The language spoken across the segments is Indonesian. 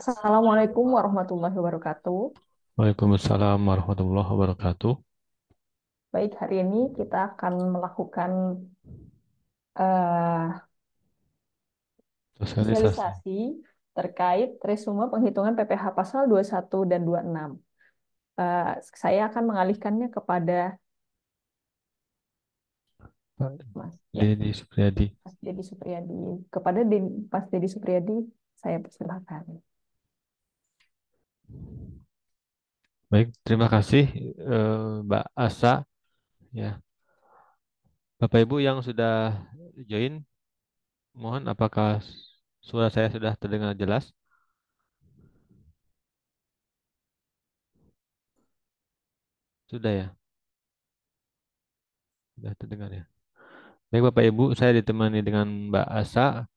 Assalamualaikum warahmatullahi wabarakatuh. Waalaikumsalam warahmatullahi wabarakatuh. Baik, hari ini kita akan melakukan eh, Sosialisasi. sosialisasi terkait resume penghitungan PPh pasal 21 dan 26. Eh, saya akan mengalihkannya kepada Pak Mas, ya, Dedi Supriyadi. Mas Dedi Supriyadi. Mas Dedi Supriyadi, saya persilahkan. Baik, terima kasih Mbak Asa. Ya, Bapak Ibu yang sudah join, mohon apakah suara saya sudah terdengar jelas? Sudah ya, sudah terdengar ya. Baik Bapak Ibu, saya ditemani dengan Mbak Asa.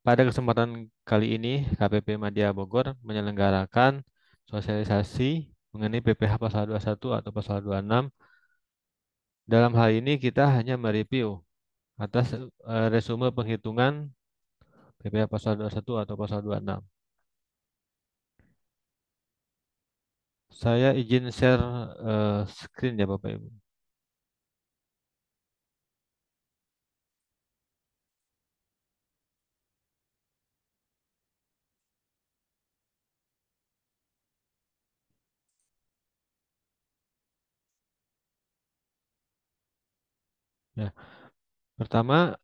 Pada kesempatan kali ini, KPP Madya Bogor menyelenggarakan sosialisasi mengenai PPh pasal 21 atau pasal 26. Dalam hal ini kita hanya mereview atas resume penghitungan PPh pasal 21 atau pasal 26. Saya izin share screen ya Bapak Ibu. Ya, pertama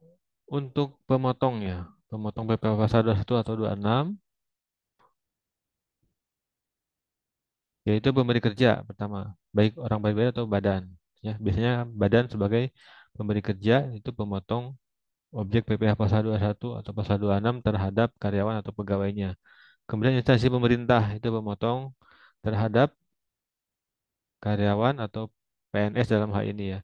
untuk pemotong ya, pemotong PPh pasal 21 atau 26, yaitu pemberi kerja pertama, baik orang pribadi atau badan. Ya, biasanya badan sebagai pemberi kerja itu pemotong objek PPh pasal 21 atau pasal 26 terhadap karyawan atau pegawainya. Kemudian instansi pemerintah itu pemotong terhadap karyawan atau PNS dalam hal ini ya.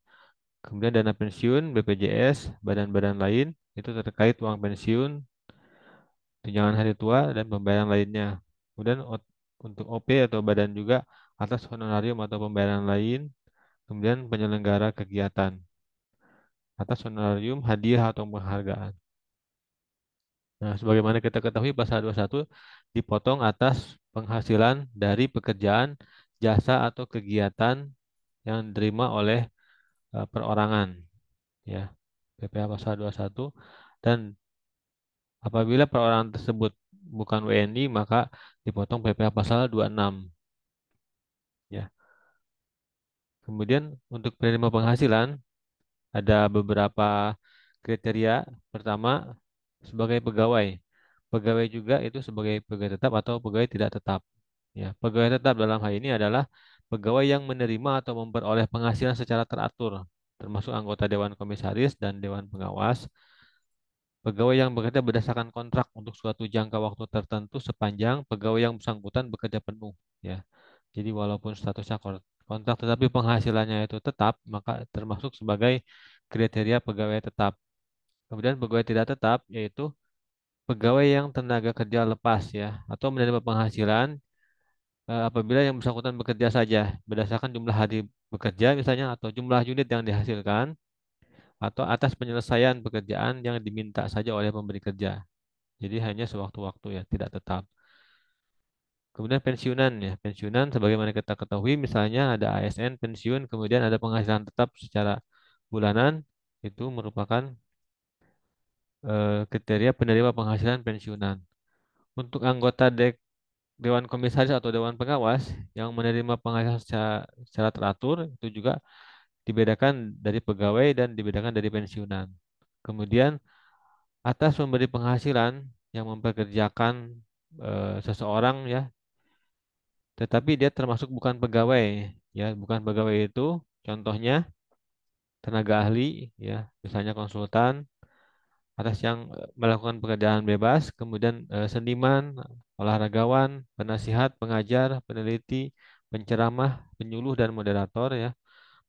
Kemudian dana pensiun, BPJS, badan-badan lain itu terkait uang pensiun, tunjangan hari tua, dan pembayaran lainnya. Kemudian untuk OP atau badan juga atas honorarium atau pembayaran lain, kemudian penyelenggara kegiatan atas honorarium, hadiah atau penghargaan. Nah, sebagaimana kita ketahui pasal 21 dipotong atas penghasilan dari pekerjaan, jasa atau kegiatan yang diterima oleh perorangan ya. PPh pasal 21 dan apabila perorangan tersebut bukan WNI maka dipotong PPh pasal 26 ya. Kemudian untuk penerima penghasilan ada beberapa kriteria. Pertama, sebagai pegawai. Pegawai juga itu sebagai pegawai tetap atau pegawai tidak tetap. Ya, pegawai tetap dalam hal ini adalah pegawai yang menerima atau memperoleh penghasilan secara teratur, termasuk anggota Dewan Komisaris dan Dewan Pengawas. Pegawai yang bekerja berdasarkan kontrak untuk suatu jangka waktu tertentu sepanjang pegawai yang bersangkutan bekerja penuh. Ya, jadi walaupun statusnya kontrak tetapi penghasilannya itu tetap, maka termasuk sebagai kriteria pegawai tetap. Kemudian pegawai tidak tetap yaitu pegawai yang tenaga kerja lepas ya atau menerima penghasilan apabila yang bersangkutan bekerja saja berdasarkan jumlah hari bekerja misalnya atau jumlah unit yang dihasilkan atau atas penyelesaian pekerjaan yang diminta saja oleh pemberi kerja. Jadi hanya sewaktu-waktu ya, tidak tetap. Kemudian pensiunan ya, pensiunan sebagaimana kita ketahui misalnya ada ASN pensiun, kemudian ada penghasilan tetap secara bulanan, itu merupakan kriteria penerima penghasilan pensiunan. Untuk anggota Dewan Komisaris atau Dewan Pengawas yang menerima penghasilan secara teratur itu juga dibedakan dari pegawai dan dibedakan dari pensiunan. Kemudian atas memberi penghasilan yang mempekerjakan seseorang ya, tetapi dia termasuk bukan pegawai ya, bukan pegawai itu contohnya tenaga ahli ya, misalnya konsultan atas yang melakukan pekerjaan bebas, kemudian seniman, olahragawan, penasihat, pengajar, peneliti, penceramah, penyuluh dan moderator ya,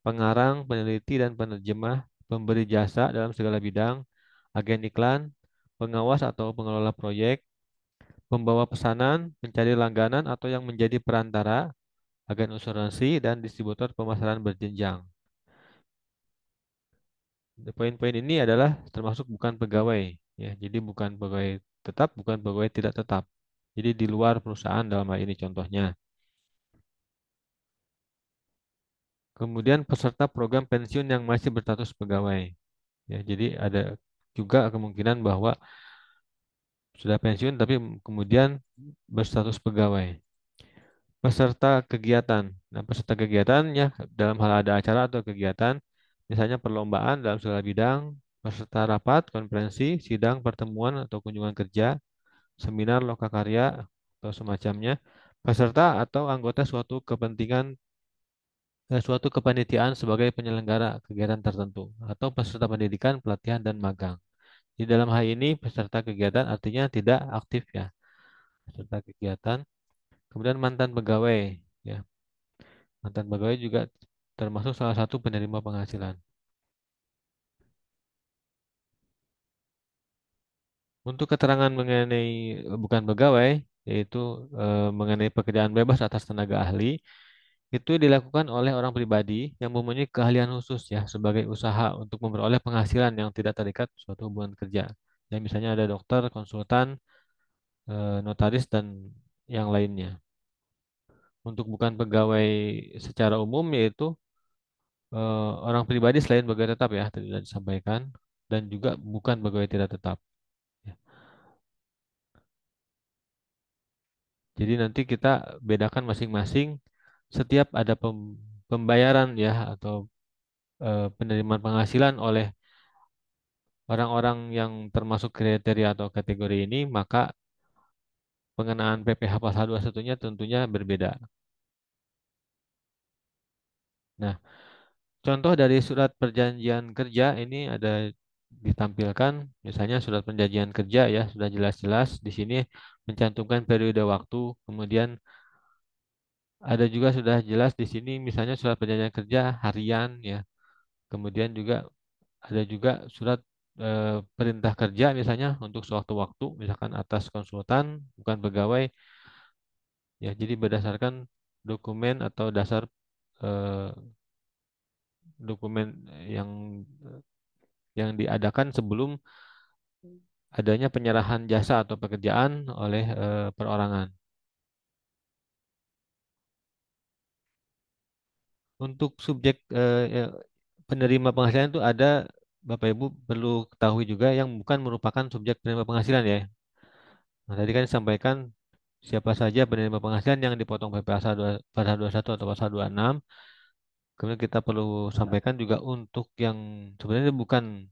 pengarang, peneliti dan penerjemah, pemberi jasa dalam segala bidang, agen iklan, pengawas atau pengelola proyek, pembawa pesanan, pencari langganan atau yang menjadi perantara, agen asuransi dan distributor pemasaran berjenjang. Poin-poin ini adalah termasuk bukan pegawai ya. Jadi bukan pegawai tetap, bukan pegawai tidak tetap Jadi di luar perusahaan dalam hal ini contohnya. Kemudian peserta program pensiun yang masih berstatus pegawai. Ya, jadi ada juga kemungkinan bahwa sudah pensiun tapi kemudian berstatus pegawai. Peserta kegiatan. Nah, peserta kegiatannya dalam hal ada acara atau kegiatan, misalnya perlombaan dalam segala bidang, peserta rapat, konferensi, sidang, pertemuan atau kunjungan kerja, seminar, lokakarya atau semacamnya, peserta atau anggota suatu kepanitiaan sebagai penyelenggara kegiatan tertentu, atau peserta pendidikan, pelatihan, dan magang. Di dalam hal ini, peserta kegiatan artinya tidak aktif ya, peserta kegiatan. Kemudian mantan pegawai, ya, mantan pegawai juga termasuk salah satu penerima penghasilan. Untuk keterangan mengenai bukan pegawai, yaitu mengenai pekerjaan bebas atas tenaga ahli, itu dilakukan oleh orang pribadi yang mempunyai keahlian khusus ya sebagai usaha untuk memperoleh penghasilan yang tidak terikat suatu hubungan kerja. Ya, misalnya ada dokter, konsultan, notaris dan yang lainnya. Untuk bukan pegawai secara umum yaitu orang pribadi selain pegawai tetap ya tadi sudah disampaikan dan juga bukan pegawai tidak tetap. Ya. Jadi nanti kita bedakan masing-masing setiap ada pembayaran ya atau penerimaan penghasilan oleh orang-orang yang termasuk kriteria atau kategori ini, maka pengenaan PPh pasal 21-nya tentunya berbeda. Nah, contoh dari surat perjanjian kerja ini ada ditampilkan, misalnya surat perjanjian kerja ya, sudah jelas-jelas di sini mencantumkan periode waktu, kemudian ada juga sudah jelas di sini misalnya surat perjanjian kerja harian ya, kemudian juga ada juga surat perintah kerja misalnya untuk sewaktu-waktu, misalkan atas konsultan, bukan pegawai. Ya, jadi berdasarkan dokumen atau dasar eh, dokumen yang yang diadakan sebelum adanya penyerahan jasa atau pekerjaan oleh perorangan. Untuk subjek penerima penghasilan itu ada Bapak Ibu perlu ketahui juga yang bukan merupakan subjek penerima penghasilan ya. Nah, tadi kan disampaikan siapa saja penerima penghasilan yang dipotong pasal 21 atau pasal 26. Kemudian kita perlu sampaikan juga untuk yang sebenarnya bukan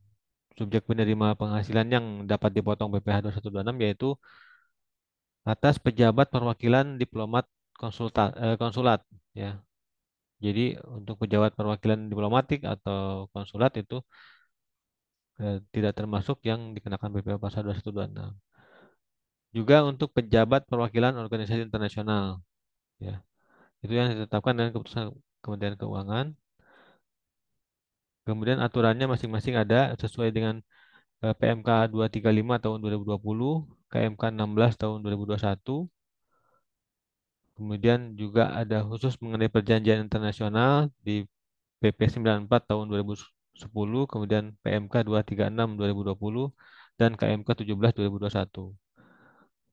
subjek penerima penghasilan yang dapat dipotong PPh 2126 yaitu atas pejabat perwakilan diplomat konsulat ya. Jadi untuk pejabat perwakilan diplomatik atau konsulat itu tidak termasuk yang dikenakan PPh pasal 2126. Juga untuk pejabat perwakilan organisasi internasional ya. Itu yang ditetapkan dengan keputusan Kementerian Keuangan. Kemudian aturannya masing-masing ada sesuai dengan PMK 235 tahun 2020, KMK 16 tahun 2021. Kemudian juga ada khusus mengenai perjanjian internasional di PP 94 tahun 2010, kemudian PMK 236 2020 dan KMK 17 2021.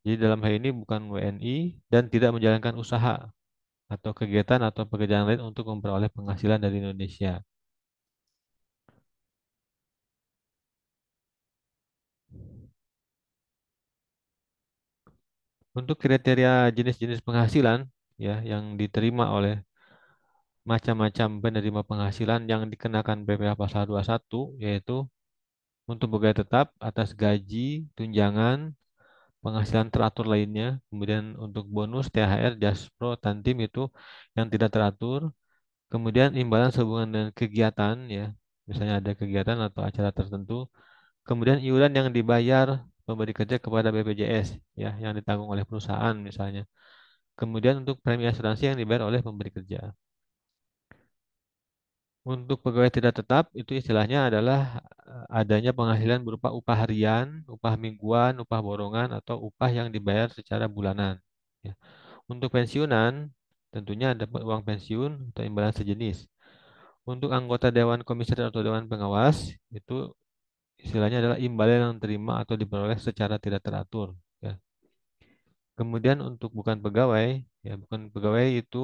Jadi dalam hal ini bukan WNI dan tidak menjalankan usaha atau kegiatan atau pekerjaan lain untuk memperoleh penghasilan dari Indonesia. Untuk kriteria jenis-jenis penghasilan ya yang diterima oleh macam-macam penerima penghasilan yang dikenakan PPh pasal 21 yaitu untuk pegawai tetap atas gaji, tunjangan, penghasilan teratur lainnya, kemudian untuk bonus, THR, Jaspro, Tantim itu yang tidak teratur, kemudian imbalan sehubungan dengan kegiatan ya, misalnya ada kegiatan atau acara tertentu, kemudian iuran yang dibayar pemberi kerja kepada BPJS ya, yang ditanggung oleh perusahaan misalnya. Kemudian untuk premi asuransi yang dibayar oleh pemberi kerja. Untuk pegawai tidak tetap itu istilahnya adalah adanya penghasilan berupa upah harian, upah mingguan, upah borongan atau upah yang dibayar secara bulanan. Ya. Untuk pensiunan tentunya ada uang pensiun atau imbalan sejenis. Untuk anggota Dewan Komisaris atau Dewan Pengawas itu istilahnya adalah imbalan yang diterima atau diperoleh secara tidak teratur. Ya. Kemudian untuk bukan pegawai, ya bukan pegawai itu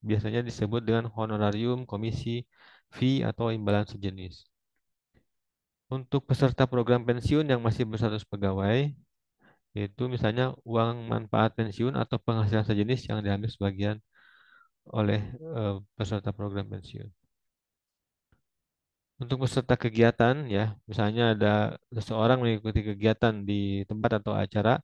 biasanya disebut dengan honorarium, komisi, fee, atau imbalan sejenis. Untuk peserta program pensiun yang masih berstatus pegawai, yaitu misalnya uang manfaat pensiun atau penghasilan sejenis yang diambil sebagian oleh peserta program pensiun. Untuk peserta kegiatan, ya, misalnya ada seseorang mengikuti kegiatan di tempat atau acara,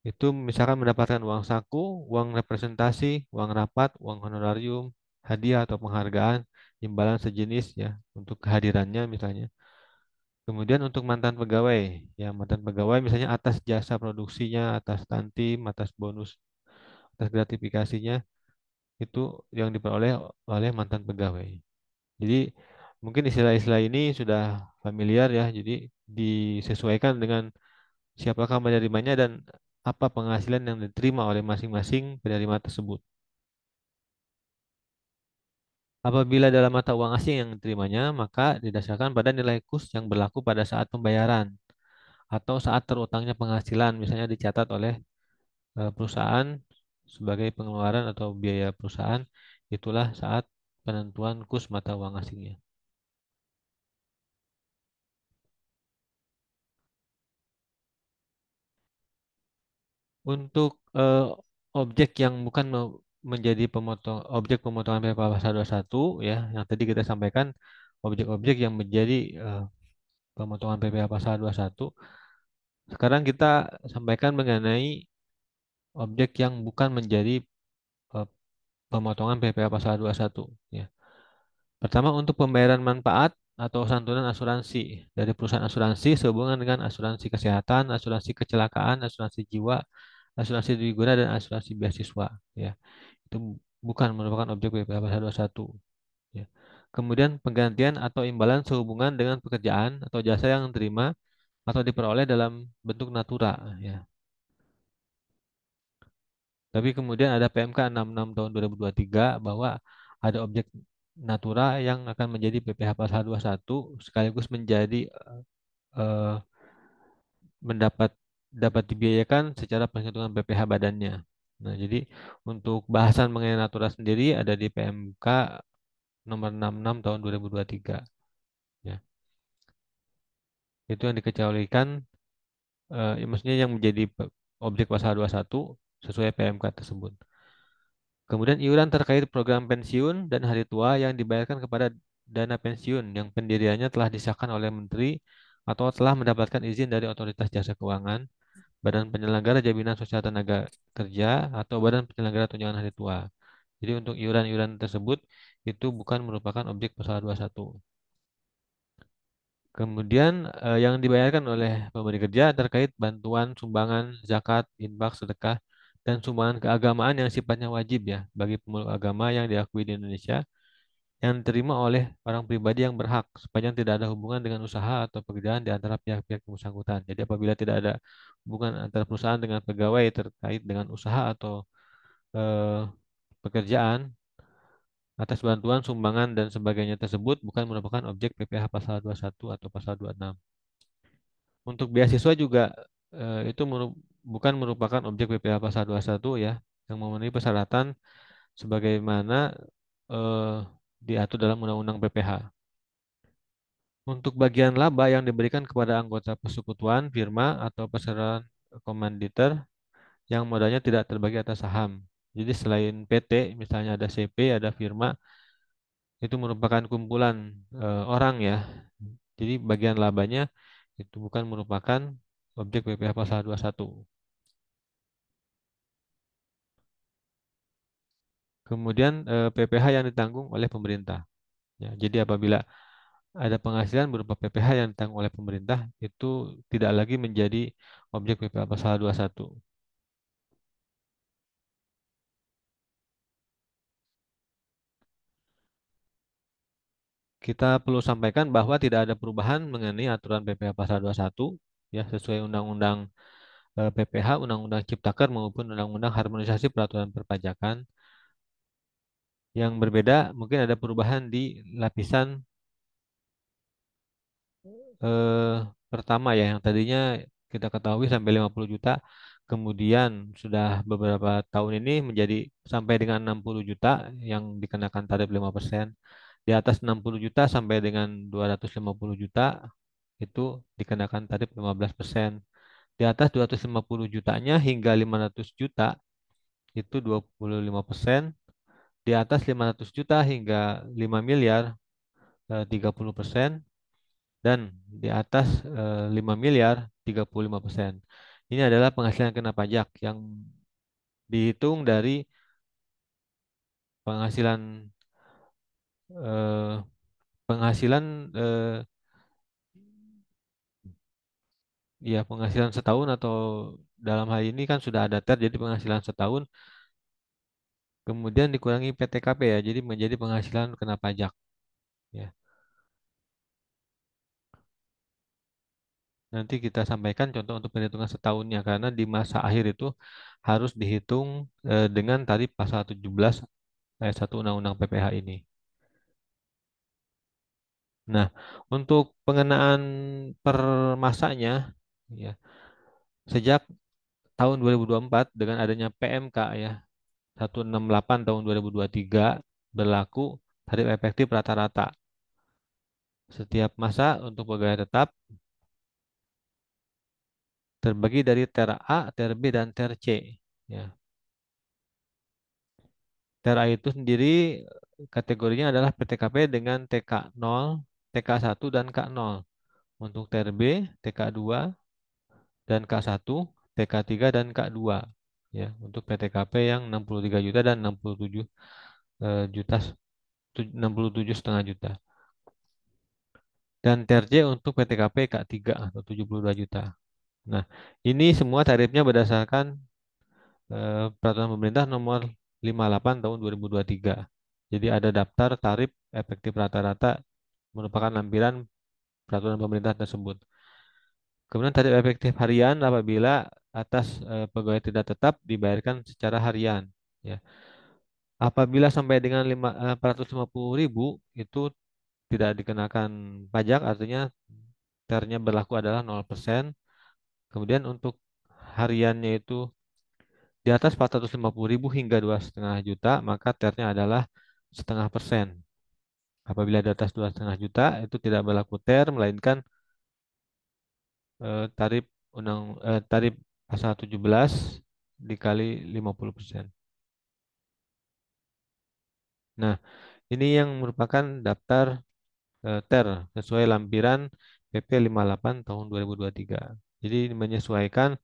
itu misalkan mendapatkan uang saku, uang representasi, uang rapat, uang honorarium, hadiah atau penghargaan, imbalan sejenis ya untuk kehadirannya misalnya. Kemudian untuk mantan pegawai, ya mantan pegawai misalnya atas jasa produksinya, atas tantim, atas bonus, atas gratifikasinya, itu yang diperoleh oleh mantan pegawai. Jadi mungkin istilah-istilah ini sudah familiar ya, jadi disesuaikan dengan siapakah penerimanya dan apa penghasilan yang diterima oleh masing-masing penerima tersebut. Apabila dalam mata uang asing yang diterimanya, maka didasarkan pada nilai kurs yang berlaku pada saat pembayaran atau saat terutangnya penghasilan, misalnya dicatat oleh perusahaan sebagai pengeluaran atau biaya perusahaan, itulah saat penentuan kurs mata uang asingnya. Untuk objek yang bukan menjadi objek pemotongan PPh pasal 21 ya, yang tadi kita sampaikan objek-objek yang menjadi pemotongan PPh pasal 21. Sekarang kita sampaikan mengenai objek yang bukan menjadi eh, pemotongan PPh pasal 21 ya. Pertama untuk pembayaran manfaat atau santunan asuransi dari perusahaan asuransi sehubungan dengan asuransi kesehatan, asuransi kecelakaan, asuransi jiwa, asuransi diri guna dan asuransi beasiswa ya. Itu bukan merupakan objek PPh pasal 21 ya. Kemudian penggantian atau imbalan sehubungan dengan pekerjaan atau jasa yang diterima atau diperoleh dalam bentuk natura ya. Tapi kemudian ada PMK 66 tahun 2023 bahwa ada objek natura yang akan menjadi PPh pasal 21 sekaligus menjadi eh, mendapat dapat dibiayakan secara penghitungan PPh badannya. Nah, jadi untuk bahasan mengenai natura sendiri ada di PMK nomor 66 tahun 2023 ya. Itu yang dikecualikan ya maksudnya yang menjadi objek pasal 21 sesuai PMK tersebut. Kemudian iuran terkait program pensiun dan hari tua yang dibayarkan kepada dana pensiun yang pendiriannya telah disahkan oleh menteri atau telah mendapatkan izin dari otoritas jasa keuangan, badan penyelenggara jaminan sosial tenaga kerja atau badan penyelenggara tunjangan hari tua. Jadi untuk iuran-iuran tersebut itu bukan merupakan objek pasal 21. Kemudian yang dibayarkan oleh pemberi kerja terkait bantuan, sumbangan, zakat, infak, sedekah, dan sumbangan keagamaan yang sifatnya wajib ya bagi pemeluk agama yang diakui di Indonesia yang diterima oleh orang pribadi yang berhak sepanjang tidak ada hubungan dengan usaha atau pekerjaan di antara pihak-pihak yang bersangkutan. Jadi apabila tidak ada hubungan antara perusahaan dengan pegawai terkait dengan usaha atau eh, pekerjaan atas bantuan, sumbangan, dan sebagainya tersebut bukan merupakan objek PPh pasal 21 atau pasal 26. Untuk beasiswa juga itu bukan merupakan objek PPh pasal 21 ya, yang memenuhi persyaratan sebagaimana eh, diatur dalam Undang-Undang PPh. Untuk bagian laba yang diberikan kepada anggota persekutuan, firma, atau perseroan komanditer yang modalnya tidak terbagi atas saham. Jadi selain PT, misalnya ada CP, ada firma, itu merupakan kumpulan orang ya. Jadi bagian labanya itu bukan merupakan objek PPh pasal 21. Kemudian PPh yang ditanggung oleh pemerintah. Ya, jadi apabila ada penghasilan berupa PPh yang ditanggung oleh pemerintah itu tidak lagi menjadi objek PPh pasal 21. Kita perlu sampaikan bahwa tidak ada perubahan mengenai aturan PPh pasal 21 ya sesuai Undang-Undang PPh, Undang-Undang Ciptaker maupun Undang-Undang Harmonisasi Peraturan Perpajakan. Yang berbeda mungkin ada perubahan di lapisan eh, pertama ya yang tadinya kita ketahui sampai 50 juta Kemudian sudah beberapa tahun ini menjadi sampai dengan 60 juta yang dikenakan tarif 5%. Di atas 60 juta sampai dengan 250 juta itu dikenakan tarif 15%. Di atas 250 jutanya hingga 500 juta itu 25%. Di atas 500 juta hingga 5 miliar 30%. Dan di atas 5 miliar 35%. Ini adalah penghasilan kena pajak yang dihitung dari penghasilan eh, penghasilan eh, ya penghasilan setahun atau dalam hal ini kan sudah ada TER jadi penghasilan setahun kemudian dikurangi PTKP ya jadi menjadi penghasilan kena pajak ya. Nanti kita sampaikan contoh untuk perhitungan setahunnya karena di masa akhir itu harus dihitung dengan tarif pasal 17 ayat 1 Undang-Undang PPH ini. Nah, untuk pengenaan per masanya ya sejak tahun 2024 dengan adanya PMK ya 168 tahun 2023 berlaku tarif efektif rata-rata setiap masa untuk pegawai tetap terbagi dari TER A, TER B, dan TER C. Ya. TER A itu sendiri kategorinya adalah PTKP dengan TK0, TK1, dan K0. Untuk TER B, TK2, dan K1, TK3, dan K2. Ya, untuk PTKP yang 63 juta dan 67 juta, 67,5 juta. Dan TER C untuk PTKP K3 atau 72 juta. Nah, ini semua tarifnya berdasarkan Peraturan Pemerintah Nomor 58 Tahun 2023. Jadi ada daftar tarif efektif rata-rata merupakan lampiran peraturan pemerintah tersebut. Kemudian tarif efektif harian apabila atas pegawai tidak tetap dibayarkan secara harian. Ya. Apabila sampai dengan 450.000 itu tidak dikenakan pajak, artinya TER-nya berlaku adalah 0%. Kemudian untuk hariannya itu di atas 450.000 hingga 2,5 juta, maka TER-nya adalah 0,5%. Apabila di atas 2,5 juta, itu tidak berlaku TER, melainkan tarif tarif pasal 17 dikali 50%. Nah, ini yang merupakan daftar TER sesuai lampiran PP 58 tahun 2023. Jadi menyesuaikan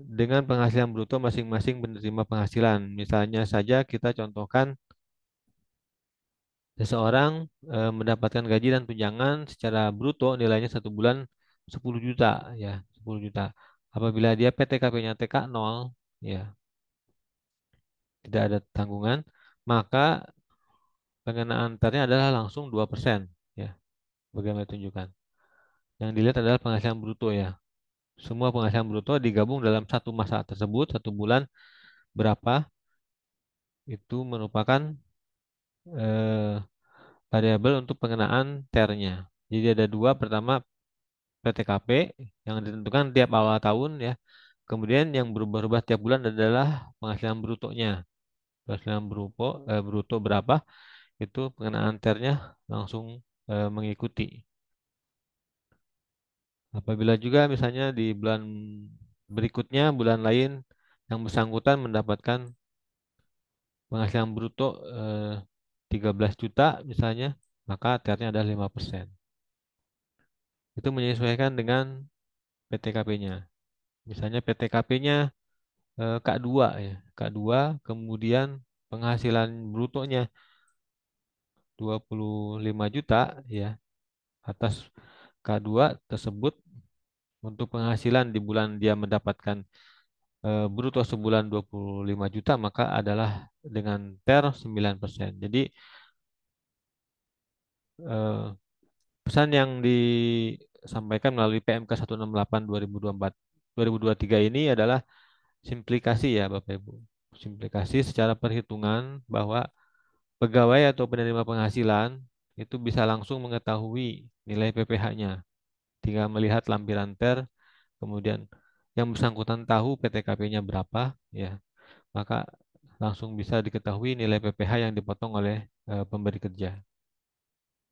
dengan penghasilan bruto masing-masing penerima penghasilan. Misalnya saja kita contohkan seseorang mendapatkan gaji dan tunjangan secara bruto nilainya 1 bulan 10 juta ya, 10 juta. Apabila dia PTKP-nya TK0 ya, tidak ada tanggungan, maka pengenaan tarifnya adalah langsung 2% ya, bagaimana ditunjukkan. Yang dilihat adalah penghasilan bruto ya. Semua penghasilan bruto digabung dalam satu masa tersebut, 1 bulan berapa, itu merupakan eh, variabel untuk pengenaan TER-nya. Jadi ada dua, pertama PTKP yang ditentukan tiap awal tahun ya. Kemudian yang berubah-ubah tiap bulan adalah penghasilan brutonya. Penghasilan bruto berapa, itu pengenaan TER-nya langsung mengikuti. Apabila juga misalnya di bulan berikutnya, bulan lain yang bersangkutan mendapatkan penghasilan bruto 13 juta misalnya, maka TER-nya adalah 5%. Itu menyesuaikan dengan PTKP-nya. Misalnya PTKP-nya K2 ya. K2 kemudian penghasilan brutonya 25 juta ya. Atas K2 tersebut untuk penghasilan di bulan dia mendapatkan bruto sebulan 25 juta maka adalah dengan TER 9%. Jadi eh, pesan yang disampaikan melalui PMK 168 2024 2023 ini adalah simplikasi ya Bapak Ibu. Simplikasi secara perhitungan bahwa pegawai atau penerima penghasilan itu bisa langsung mengetahui nilai PPh-nya. Tinggal melihat lampiran TER, kemudian yang bersangkutan tahu PTKP-nya berapa, ya, maka langsung bisa diketahui nilai PPh yang dipotong oleh pemberi kerja.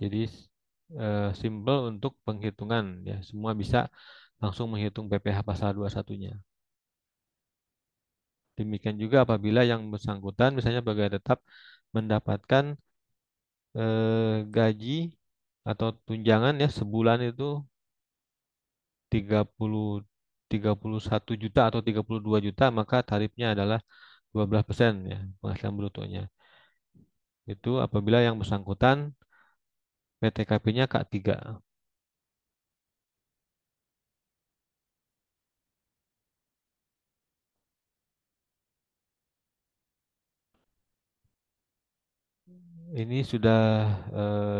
Jadi simple untuk penghitungan, ya, semua bisa langsung menghitung PPh pasal 21-nya. Demikian juga apabila yang bersangkutan misalnya pegawai tetap mendapatkan gaji atau tunjangan ya sebulan itu 30 31 juta atau 32 juta, maka tarifnya adalah 12% ya penghasilan brutonya. Itu apabila yang bersangkutan PTKP-nya K3. Ini sudah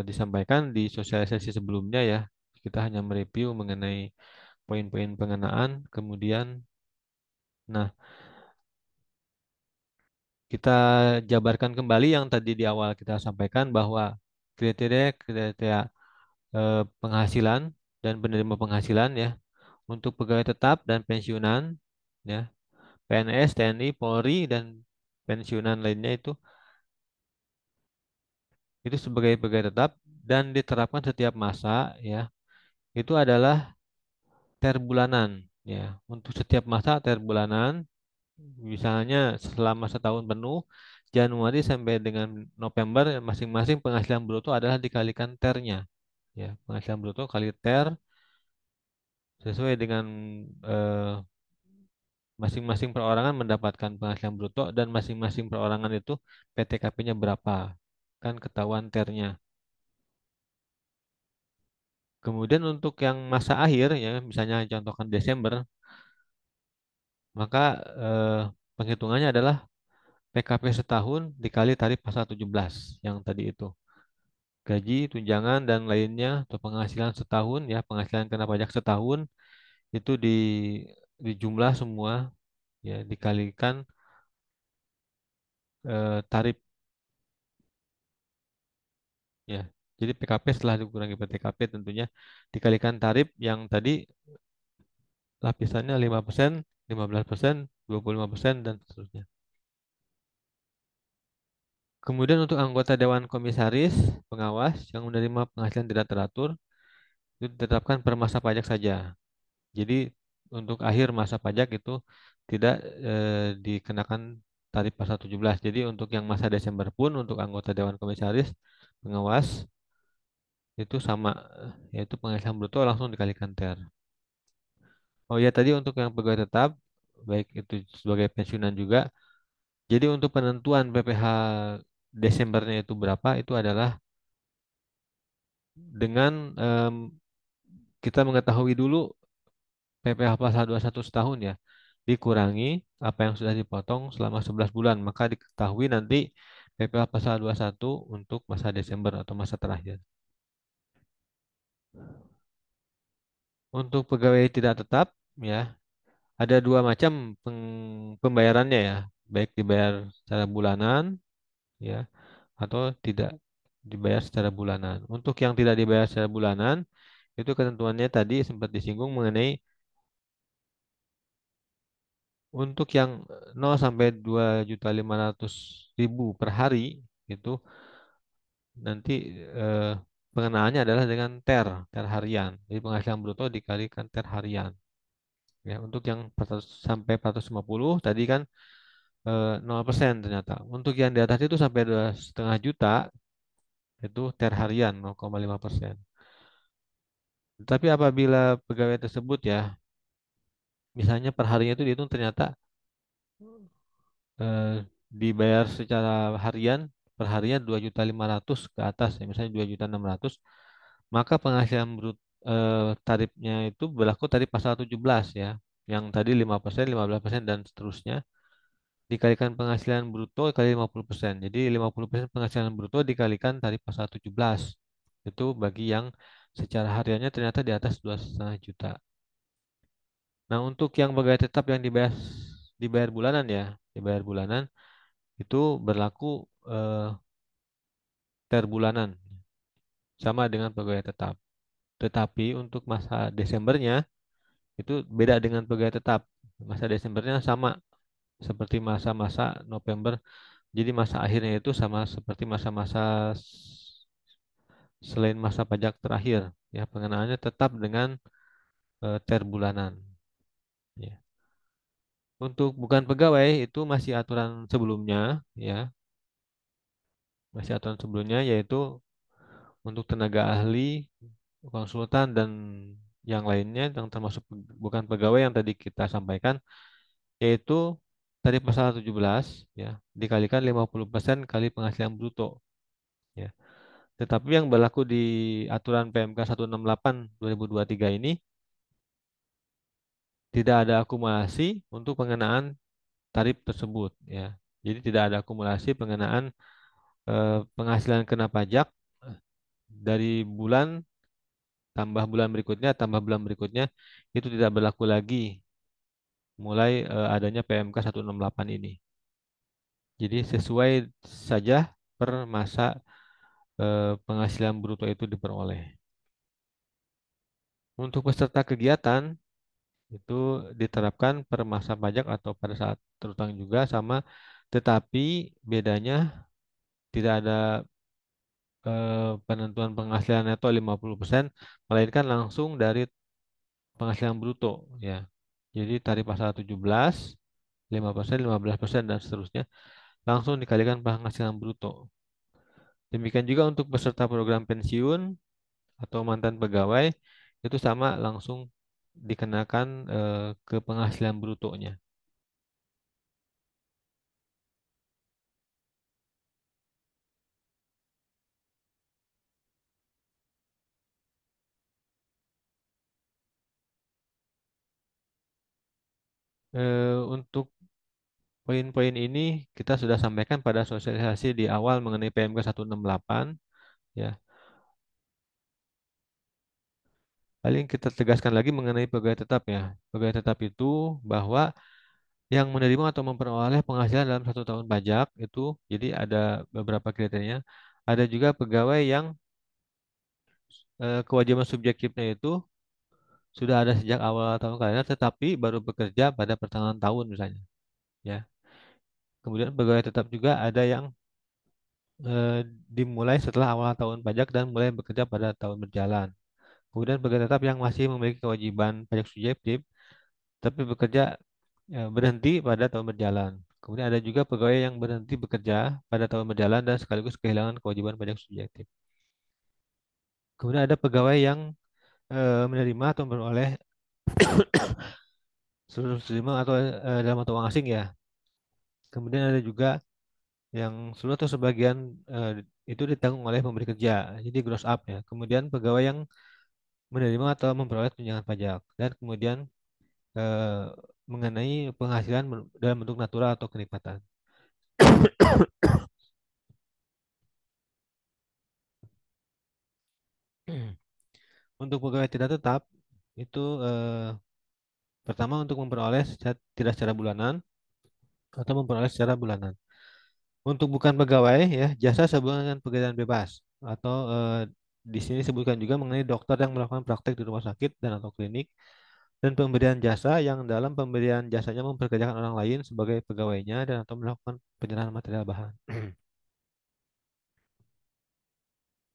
disampaikan di sosialisasi sebelumnya ya. Kita hanya mereview mengenai poin-poin pengenaan. Kemudian, nah, kita jabarkan kembali yang tadi di awal kita sampaikan bahwa kriteria-kriteria penghasilan dan penerima penghasilan ya untuk pegawai tetap dan pensiunan ya PNS, TNI, Polri dan pensiunan lainnya itu sebagai pegawai tetap dan diterapkan setiap masa ya itu adalah ter bulanan ya untuk setiap masa ter bulanan misalnya selama setahun penuh Januari sampai dengan November masing-masing penghasilan bruto adalah dikalikan ternya ya penghasilan bruto kali ter sesuai dengan eh, masing-masing perorangan mendapatkan penghasilan bruto dan masing-masing perorangan itu PTKP-nya berapa kan ketahuan ternya. Kemudian untuk yang masa akhir ya misalnya contohkan Desember maka eh, penghitungannya adalah PKP setahun dikali tarif pasal 17 yang tadi itu. Gaji, tunjangan dan lainnya atau penghasilan setahun ya penghasilan kena pajak setahun itu dijumlah semua ya dikalikan tarif ya. Jadi PKP setelah dikurangi PTKP tentunya dikalikan tarif yang tadi lapisannya 5%, 15%, 25% dan seterusnya. Kemudian untuk anggota Dewan Komisaris pengawas yang menerima penghasilan tidak teratur itu ditetapkan per masa pajak saja. Jadi untuk akhir masa pajak itu tidak dikenakan tarif pasal 17. Jadi untuk yang masa Desember pun untuk anggota Dewan Komisaris pengawas itu sama yaitu penghasilan bruto langsung dikalikan TER. Oh ya tadi untuk yang pegawai tetap baik itu sebagai pensiunan juga. Jadi untuk penentuan PPh Desembernya itu berapa itu adalah dengan kita mengetahui dulu PPh pasal 21 setahun ya. Dikurangi apa yang sudah dipotong selama 11 bulan, maka diketahui nanti PPh pasal 21 untuk masa Desember atau masa terakhir. Untuk pegawai tidak tetap ya, ada dua macam pembayarannya ya, baik dibayar secara bulanan ya atau tidak dibayar secara bulanan. Untuk yang tidak dibayar secara bulanan, itu ketentuannya tadi sempat disinggung mengenai untuk yang 0 sampai 2.500.000 per hari itu nanti eh, pengenaannya adalah dengan ter harian. Jadi penghasilan bruto dikalikan ter harian. Ya, untuk yang 400 sampai 450 tadi kan 0% ternyata. Untuk yang di atas itu sampai 2,5 juta itu ter harian 0,5%. Tapi apabila pegawai tersebut ya, misalnya per harinya itu dihitung ternyata eh, dibayar secara harian, per harinya 2.500.000 ke atas, ya, misalnya 2.600.000 maka penghasilan brut tarifnya itu berlaku tadi pasal 17 ya, yang tadi 5%, 15% dan seterusnya, dikalikan penghasilan bruto kali 50%. Jadi 50% penghasilan bruto dikalikan tarif pasal 17. Itu bagi yang secara hariannya ternyata di atas 2,5 juta. Nah, untuk yang pegawai tetap yang dibayar bulanan ya, dibayar bulanan itu berlaku eh, ter bulanan sama dengan pegawai tetap. Tetapi untuk masa Desembernya Itu beda dengan pegawai tetap. Masa Desembernya sama seperti masa-masa November. Jadi masa akhirnya itu sama seperti masa-masa selain masa pajak terakhir. Ya, pengenaannya tetap dengan ter bulanan. Ya. Untuk bukan pegawai itu masih aturan sebelumnya, ya, masih aturan sebelumnya yaitu untuk tenaga ahli, konsultan dan yang lainnya yang termasuk bukan pegawai yang tadi kita sampaikan yaitu tadi pasal 17 ya dikalikan 50% kali penghasilan bruto ya. Tetapi yang berlaku di aturan PMK 168 2023 ini tidak ada akumulasi untuk pengenaan tarif tersebut ya. Jadi tidak ada akumulasi pengenaan penghasilan kena pajak dari bulan tambah bulan berikutnya itu tidak berlaku lagi mulai adanya PMK 168 ini. Jadi sesuai saja per masa penghasilan bruto itu diperoleh. Untuk peserta kegiatan itu diterapkan per masa pajak atau pada saat terutang juga sama, tetapi bedanya tidak ada penentuan penghasilan neto 50%, melainkan langsung dari penghasilan bruto ya. Jadi tarif pasal 17, 5%, 15% dan seterusnya langsung dikalikan penghasilan bruto. Demikian juga untuk peserta program pensiun atau mantan pegawai itu sama langsung dikenakan ke penghasilan brutonya. Untuk poin-poin ini kita sudah sampaikan pada sosialisasi di awal mengenai PMK 168 ya. Paling kita tegaskan lagi mengenai pegawai tetap ya. Pegawai tetap itu bahwa yang menerima atau memperoleh penghasilan dalam 1 tahun pajak itu jadi ada beberapa kriterianya. Ada juga pegawai yang kewajiban subjektifnya itu sudah ada sejak awal tahun kalender tetapi baru bekerja pada pertengahan tahun misalnya ya. Kemudian pegawai tetap juga ada yang eh, dimulai setelah awal tahun pajak dan mulai bekerja pada tahun berjalan. Kemudian pegawai tetap yang masih memiliki kewajiban pajak subjektif tapi bekerja berhenti pada tahun berjalan. Kemudian ada juga pegawai yang berhenti bekerja pada tahun berjalan dan sekaligus kehilangan kewajiban pajak subjektif. Kemudian ada pegawai yang menerima atau memperoleh seluruh terima atau dalam mata uang asing ya. Kemudian ada juga yang seluruh atau sebagian eh, itu ditanggung oleh pemberi kerja, jadi gross up ya. Kemudian pegawai yang menerima atau memperoleh tunjangan pajak dan kemudian eh, mengenai penghasilan dalam bentuk natural atau kenikmatan. Untuk pegawai tidak tetap itu pertama untuk memperoleh tidak secara bulanan atau memperoleh secara bulanan. Untuk bukan pegawai ya jasa sehubungan dengan pekerjaan bebas atau di sini sebutkan juga mengenai dokter yang melakukan praktek di rumah sakit dan atau klinik dan pemberian jasa yang dalam pemberian jasanya memperkerjakan orang lain sebagai pegawainya dan atau melakukan penyerahan material bahan.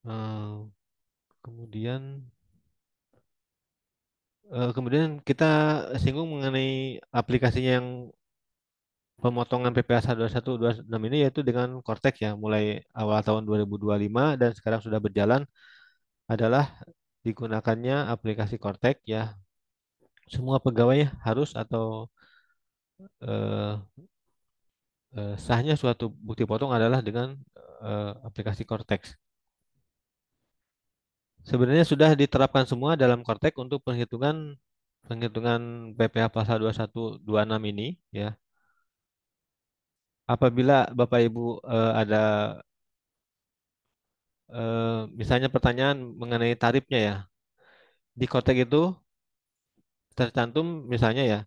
Eh, kemudian kemudian kita singgung mengenai aplikasinya yang pemotongan PPh 2126 ini yaitu dengan Cortex ya mulai awal tahun 2025 dan sekarang sudah berjalan adalah digunakannya aplikasi Cortex ya. Semua pegawai harus atau eh, sahnya suatu bukti potong adalah dengan aplikasi Cortex. Sebenarnya sudah diterapkan semua dalam Cortex untuk penghitungan penghitungan PPh pasal 2126 ini ya. Apabila Bapak Ibu ada misalnya pertanyaan mengenai tarifnya ya. Di Cortex itu tercantum misalnya ya,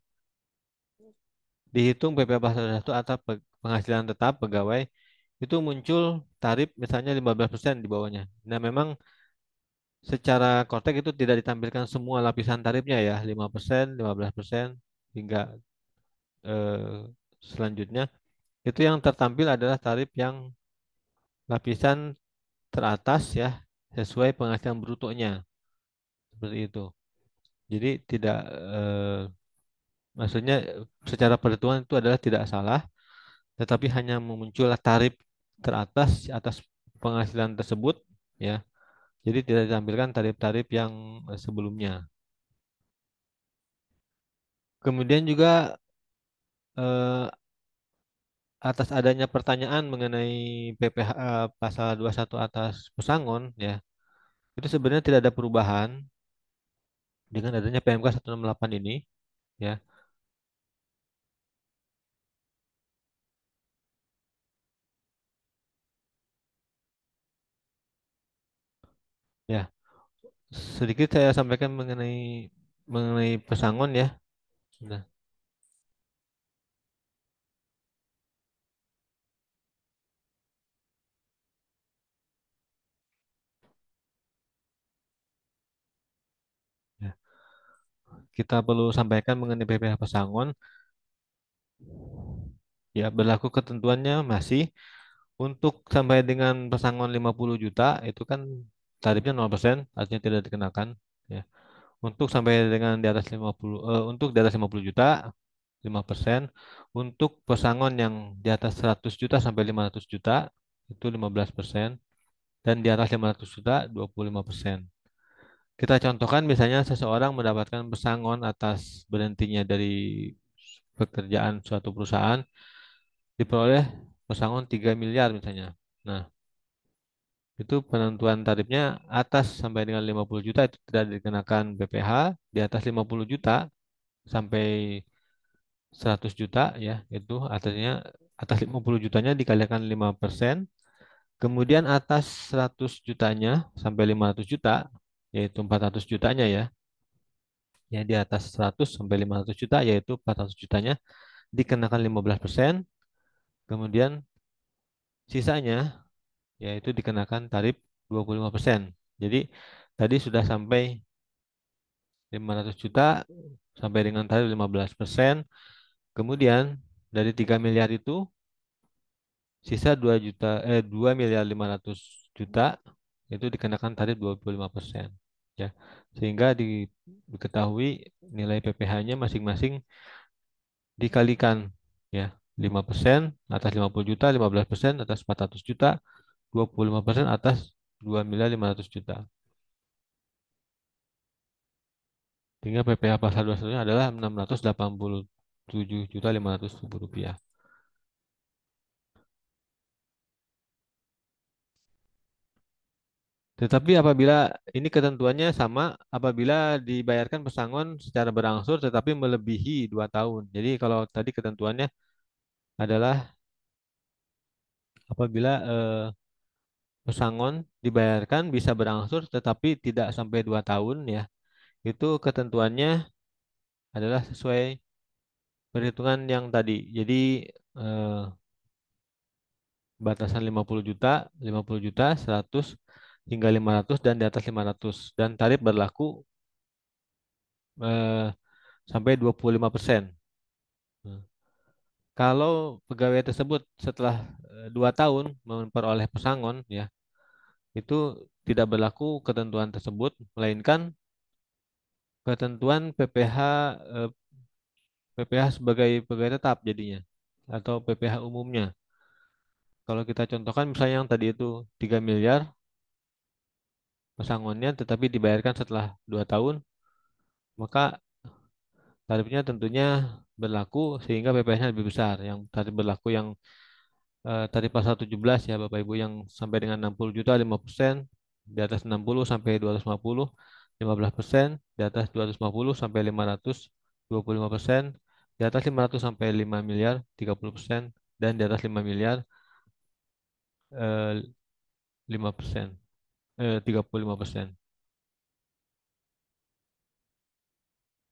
dihitung PPh pasal 21 atau penghasilan tetap pegawai itu muncul tarif misalnya 15% di bawahnya. Nah, memang secara konteks itu tidak ditampilkan semua lapisan tarifnya ya, 5%, 15% hingga eh, selanjutnya. Itu yang tertampil adalah tarif yang lapisan teratas ya, sesuai penghasilan brutonya. Seperti itu. Jadi tidak maksudnya secara perhitungan itu adalah tidak salah, tetapi hanya memuncul tarif teratas atas penghasilan tersebut ya. Jadi tidak ditampilkan tarif-tarif yang sebelumnya. Kemudian juga eh, atas adanya pertanyaan mengenai PPh pasal 21 atas pesangon ya, itu sebenarnya tidak ada perubahan dengan adanya PMK 168 ini ya. Ya, sedikit saya sampaikan mengenai mengenai pesangon ya. Nah, ya. Kita perlu sampaikan mengenai PPh pesangon ya, berlaku ketentuannya masih untuk sampai dengan pesangon 50 juta itu kan tarifnya 0%, artinya tidak dikenakan ya. Untuk sampai dengan di atas 50 untuk di atas 50 juta 5%. Untuk pesangon yang di atas 100 juta sampai 500 juta itu 15%, dan di atas 500 juta 25%. Kita contohkan misalnya seseorang mendapatkan pesangon atas berhentinya dari pekerjaan suatu perusahaan, diperoleh pesangon 3 miliar misalnya. Nah, itu penentuan tarifnya atas sampai dengan 50 juta itu tidak dikenakan BPH, di atas 50 juta sampai 100 juta ya, itu atasnya atas 50 jutanya dikalikan 5%, kemudian atas 100 jutanya sampai 500 juta yaitu 400 jutanya ya. Ya, di atas 100 sampai 500 juta yaitu 400 jutanya dikenakan 15%, kemudian sisanya yaitu dikenakan tarif 25%. Jadi tadi sudah sampai 500 juta sampai dengan tarif 15%. Kemudian dari 3 miliar itu sisa 2 miliar 500 juta itu dikenakan tarif 25%. Ya. Sehingga diketahui nilai PPh-nya masing-masing dikalikan ya, 5% atas 50 juta, 15% atas 400 juta, 25% atas 2 miliar 500 juta. Sehingga PPh pasal 21 adalah 687 juta 500 ribu rupiah. Tetapi apabila ini ketentuannya sama apabila dibayarkan pesangon secara berangsur tetapi melebihi 2 tahun. Jadi kalau tadi ketentuannya adalah apabila pesangon dibayarkan bisa berangsur tetapi tidak sampai 2 tahun ya. Itu ketentuannya adalah sesuai perhitungan yang tadi. Jadi eh, batasan 50 juta, 100 hingga 500 dan di atas 500 dan tarif berlaku eh, sampai 25%. Nah, kalau pegawai tersebut setelah 2 tahun memperoleh pesangon ya, itu tidak berlaku ketentuan tersebut melainkan ketentuan PPh sebagai pegawai tetap jadinya atau PPh umumnya. Kalau kita contohkan misalnya yang tadi itu 3 miliar pesangonnya tetapi dibayarkan setelah 2 tahun, maka tarifnya tentunya berlaku sehingga PPh-nya lebih besar. Yang tarif berlaku yang tarif pasal 17 ya Bapak Ibu, yang sampai dengan 60 juta 5%, di atas 60 sampai 250 15%, di atas 250 sampai 500 25%, di atas 500 sampai 5 miliar 30%, dan di atas 5 miliar eh, 5%, 35%.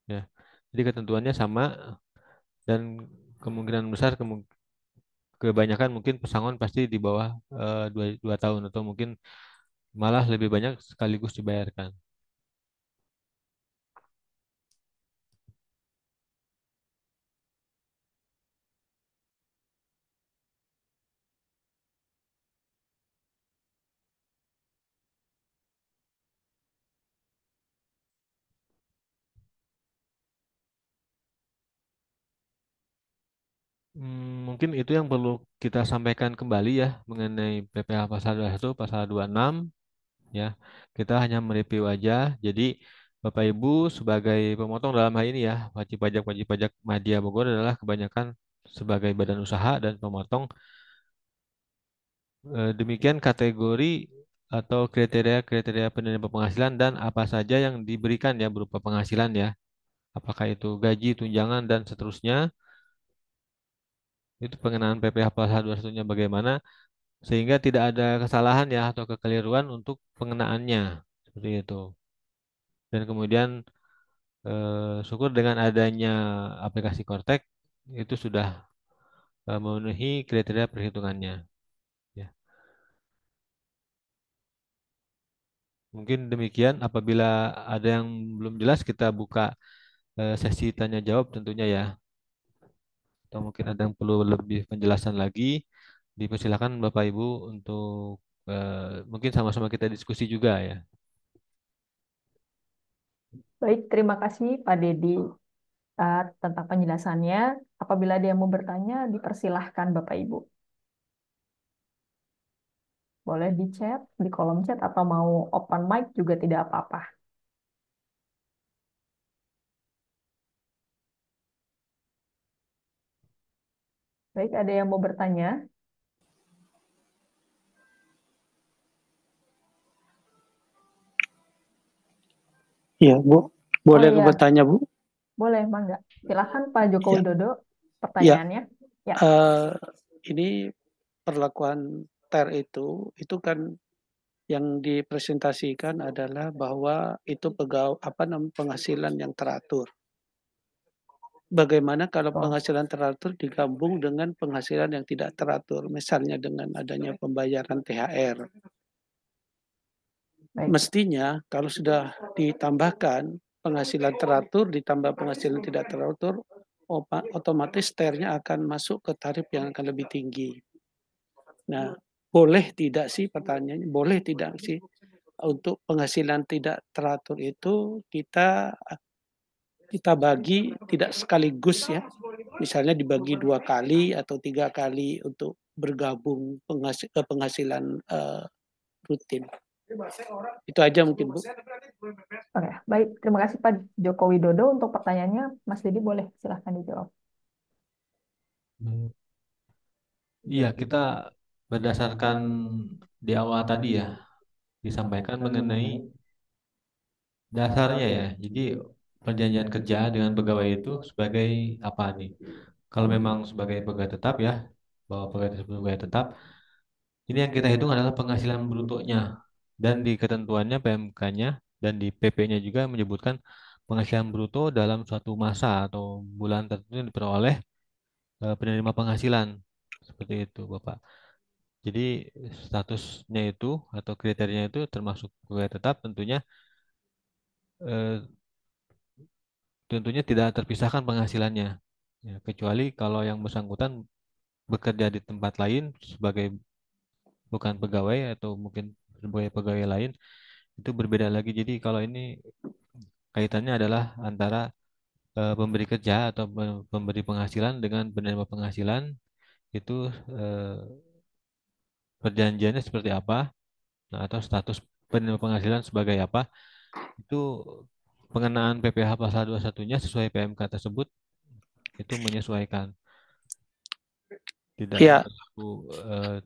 Ya. Jadi ketentuannya sama dan kemungkinan besar kebanyakan mungkin pesangon pasti di bawah 2 tahun atau mungkin malah lebih banyak sekaligus dibayarkan. Mungkin itu yang perlu kita sampaikan kembali ya mengenai PPh pasal 21, pasal 26 ya. Kita hanya mereview aja. Jadi Bapak Ibu sebagai pemotong dalam hal ini ya, wajib pajak Madya Bogor adalah kebanyakan sebagai badan usaha dan pemotong. Demikian kategori atau kriteria-kriteria penerima penghasilan dan apa saja yang diberikan ya berupa penghasilan ya. Apakah itu gaji, tunjangan, dan seterusnya. Itu pengenaan PPh pasal 21-nya bagaimana sehingga tidak ada kesalahan ya atau kekeliruan untuk pengenaannya. Seperti itu. Dan kemudian syukur dengan adanya aplikasi Kortek itu sudah memenuhi kriteria perhitungannya. Ya. Mungkin demikian. Apabila ada yang belum jelas, kita buka sesi tanya jawab tentunya ya. Atau mungkin ada yang perlu lebih penjelasan lagi, dipersilakan Bapak Ibu untuk mungkin sama-sama kita diskusi juga ya. Baik, terima kasih Pak Dedi tentang penjelasannya. Apabila ada yang mau bertanya, dipersilahkan Bapak Ibu. Boleh di chat, di kolom chat, atau mau open mic juga tidak apa-apa. Baik, ada yang mau bertanya? Iya, Bu. Oh Boleh aku iya, bertanya, Bu? boleh, Mangga. Silakan Pak Joko Iya, Widodo, iya. pertanyaannya. Ya, Eh, ini perlakuan TER itu kan yang dipresentasikan adalah bahwa itu pegawai apa namanya penghasilan yang teratur. Bagaimana kalau betul. penghasilan teratur digabung dengan penghasilan yang tidak teratur, misalnya dengan adanya pembayaran THR. Baik, Mestinya kalau sudah ditambahkan penghasilan teratur ditambah penghasilan tidak teratur, otomatis TER-nya akan masuk ke tarif yang akan lebih tinggi. Nah, boleh tidak sih pertanyaannya, boleh tidak sih untuk penghasilan tidak teratur itu kita kita bagi tidak sekaligus ya, misalnya dibagi 2 kali atau 3 kali untuk bergabung penghasilan rutin. Itu aja mungkin Bu. oke. Baik, terima kasih Pak Joko Widodo untuk pertanyaannya. Mas Dedi boleh silahkan dijawab. Hmm. Iya, kita berdasarkan di awal tadi ya disampaikan mengenai dasarnya ya. Jadi perjanjian kerja dengan pegawai itu sebagai apa nih? Kalau memang sebagai pegawai tetap ya, bahwa pegawai tersebut pegawai tetap, ini yang kita hitung adalah penghasilan brutonya. Dan di ketentuannya PMK-nya dan di PP-nya juga menyebutkan penghasilan bruto dalam suatu masa atau bulan tertentu yang diperoleh penerima penghasilan. Seperti itu, Bapak. Jadi statusnya itu atau kriterianya itu termasuk pegawai tetap eh, tentunya tidak terpisahkan penghasilannya. Ya, kecuali kalau yang bersangkutan bekerja di tempat lain sebagai bukan pegawai atau mungkin sebagai pegawai lain itu berbeda lagi. Jadi kalau ini kaitannya adalah antara pemberi kerja atau pemberi penghasilan dengan penerima penghasilan itu eh, perjanjiannya seperti apa, nah, atau status penerima penghasilan sebagai apa, itu pengenaan PPh pasal 21-nya sesuai PMK tersebut itu menyesuaikan. Tidak Ya, berlaku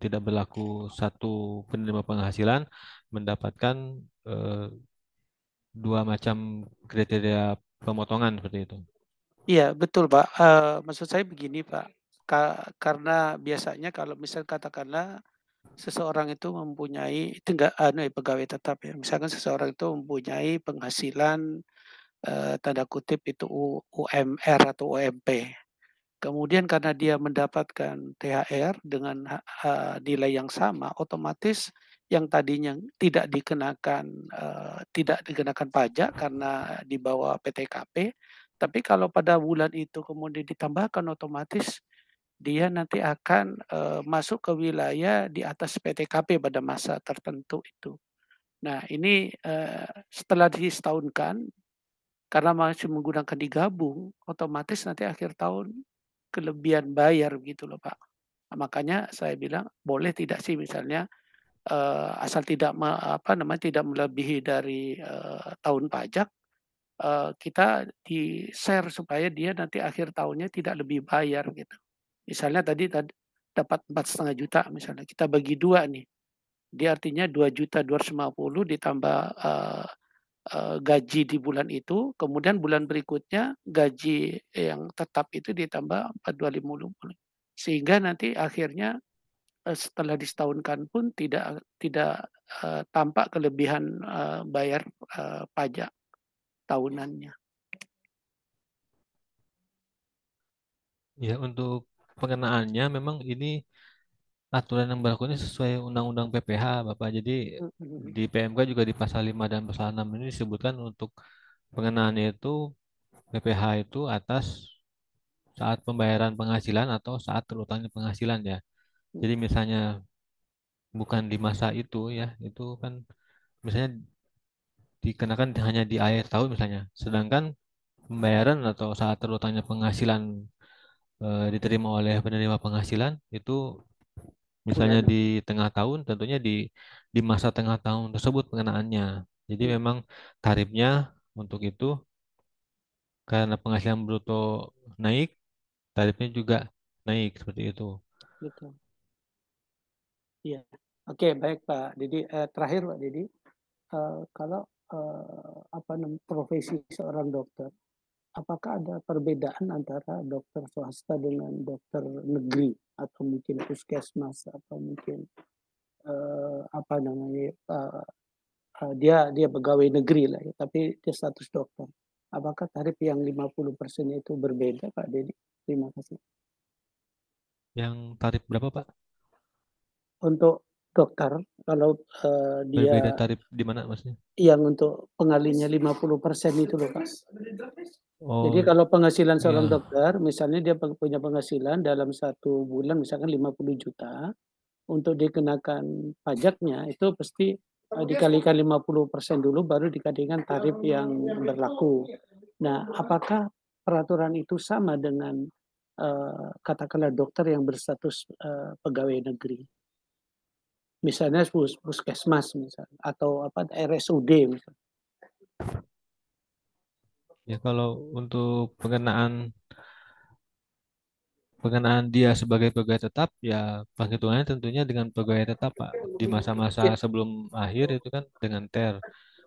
tidak berlaku satu penerima penghasilan mendapatkan eh, dua macam kriteria pemotongan seperti itu. iya betul Pak. Maksud saya begini Pak, karena biasanya kalau misal katakanlah seseorang itu mempunyai itu enggak pegawai tetap ya. Misalkan seseorang itu mempunyai penghasilan tanda kutip itu UMR atau UMP. Kemudian karena dia mendapatkan THR dengan nilai yang sama, otomatis yang tadinya tidak dikenakan pajak karena di bawah PTKP, tapi kalau pada bulan itu kemudian ditambahkan, otomatis dia nanti akan masuk ke wilayah di atas PTKP pada masa tertentu itu. Nah ini setelah disetahunkan, karena masih menggunakan digabung, otomatis nanti akhir tahun kelebihan bayar gitu loh Pak. Nah, makanya saya bilang boleh tidak sih misalnya asal tidak tidak melebihi dari tahun pajak, kita di-share supaya dia nanti akhir tahunnya tidak lebih bayar gitu. Misalnya tadi dapat 4,5 juta misalnya, kita bagi 2 nih, dia artinya 2.250.000 ditambah gaji di bulan itu, kemudian bulan berikutnya gaji yang tetap itu ditambah 4,250. Sehingga nanti akhirnya setelah disetahunkan pun tidak tampak kelebihan bayar pajak tahunannya. Ya, untuk pengenaannya memang ini aturan yang berlaku ini sesuai Undang-Undang PPH, Bapak. Jadi di PMK juga di pasal 5 dan pasal 6 ini disebutkan untuk pengenaannya itu PPH itu atas saat pembayaran penghasilan atau saat terutangnya penghasilan ya. Jadi misalnya bukan di masa itu ya, itu kan misalnya dikenakan hanya di akhir tahun misalnya. Sedangkan pembayaran atau saat terutangnya penghasilan diterima oleh penerima penghasilan itu misalnya Bulanan. di tengah tahun, tentunya di masa tengah tahun tersebut pengenaannya. Jadi memang tarifnya untuk itu karena penghasilan bruto naik, tarifnya juga naik seperti itu. Betul. Iya. Oke, baik Pak Didi. Terakhir Pak Didi, kalau profesi seorang dokter, apakah ada perbedaan antara dokter swasta dengan dokter negeri atau mungkin puskesmas atau mungkin apa namanya dia pegawai negeri lah ya, tapi dia status dokter. Apakah tarif yang 50% itu berbeda Pak Dedi? Terima kasih. Yang tarif berapa, Pak? Untuk dokter, kalau Berbeda dia tarif di mana maksudnya? yang untuk pengalinya 50% itu loh Pak. Jadi Oh, kalau penghasilan seorang ya. dokter, misalnya dia punya penghasilan dalam 1 bulan misalkan 50 juta, untuk dikenakan pajaknya itu pasti dikalikan 50% dulu baru dikalikan tarif yang berlaku. Nah, apakah peraturan itu sama dengan katakanlah dokter yang berstatus pegawai negeri? Misalnya puskesmas misalnya atau RSUD misalnya. Ya kalau untuk pengenaan pengenaan dia sebagai pegawai tetap ya penghitungannya tentunya dengan pegawai tetap Pak. Di masa-masa Ya. sebelum akhir itu kan dengan TER.